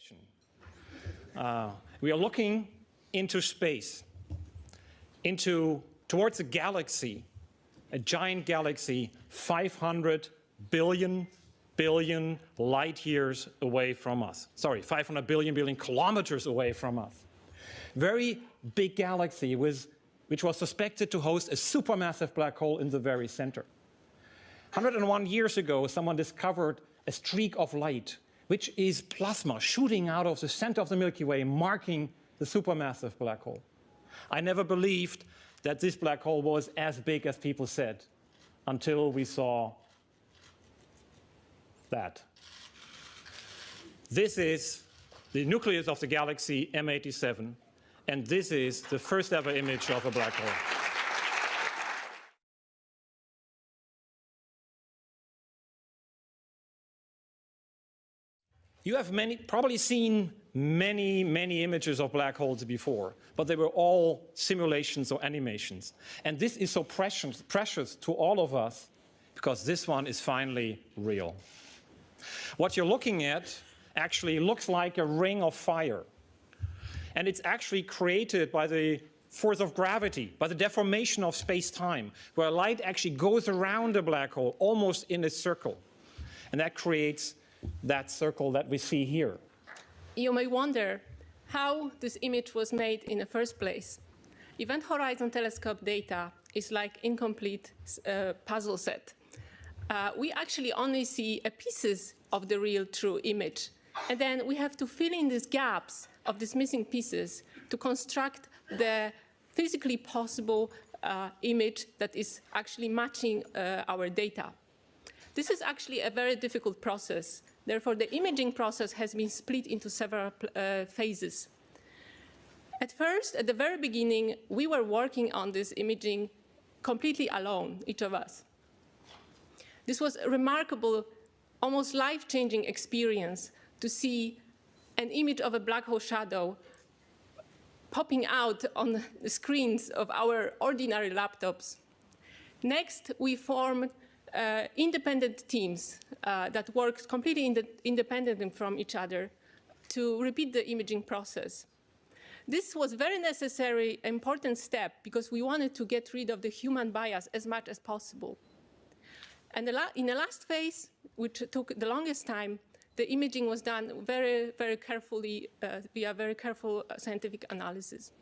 session. We are looking into space, towards a galaxy, a giant galaxy, 500 billion light years away from us. Sorry, 500 billion kilometers away from us. Very big galaxy which was suspected to host a supermassive black hole in the very center. 101 years ago, someone discovered a streak of light, which is plasma shooting out of the center of the Milky Way, marking the supermassive black hole. I never believed that this black hole was as big as people said, until we saw that. This is the nucleus of the galaxy M87, and this is the first ever image of a black hole. You have probably seen many images of black holes before, but they were all simulations or animations. And this is so precious to all of us, because this one is finally real. What you're looking at actually looks like a ring of fire. And it's actually created by the force of gravity, by the deformation of space-time, where light actually goes around a black hole, almost in a circle. And that creates that circle that we see here. You may wonder how this image was made in the first place. Event Horizon Telescope data is like incomplete puzzle set. We actually only see pieces of the real true image. And then we have to fill in these gaps of these missing pieces to construct the physically possible image that is actually matching our data. This is actually a very difficult process. Therefore, the imaging process has been split into several phases. At first, at the very beginning, we were working on this imaging completely alone, each of us. This was a remarkable, almost life-changing experience to see an image of a black hole shadow popping out on the screens of our ordinary laptops. Next, we formed independent teams that work completely independently from each other to repeat the imaging process. This was a very necessary, important step because we wanted to get rid of the human bias as much as possible. And in the last phase, which took the longest time, the imaging was done very, very carefully via very careful scientific analysis.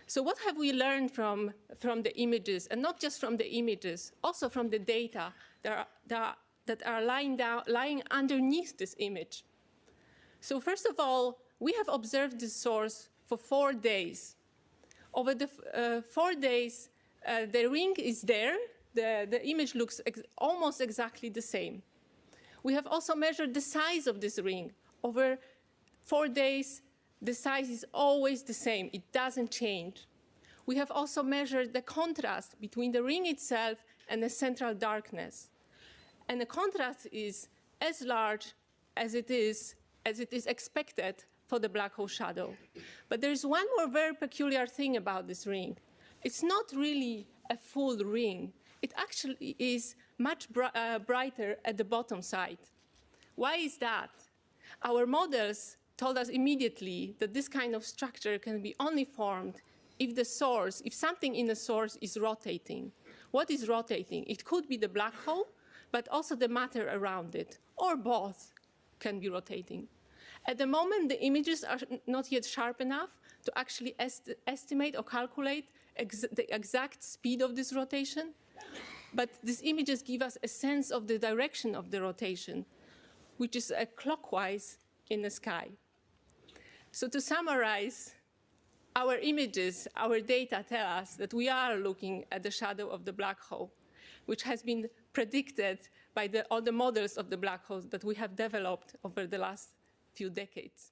So what have we learned from the images, and not just from the images, also from the data that are lying underneath this image? So first of all, we have observed this source for 4 days. Over the 4 days, the ring is there. The image looks almost exactly the same. We have also measured the size of this ring. Over 4 days, the size is always the same. It doesn't change. We have also measured the contrast between the ring itself and the central darkness. And the contrast is as large as it is expected for the black hole shadow. But there's one more very peculiar thing about this ring. It's not really a full ring. It actually is much brighter at the bottom side. Why is that? Our models told us immediately that this kind of structure can be only formed if something in the source is rotating. What is rotating? It could be the black hole, but also the matter around it, or both can be rotating. At the moment, the images are not yet sharp enough to actually estimate or calculate the exact speed of this rotation. But these images give us a sense of the direction of the rotation, which is clockwise in the sky. So to summarize, our images, our data tell us that we are looking at the shadow of the black hole, which has been predicted by all the models of the black holes that we have developed over the last few decades.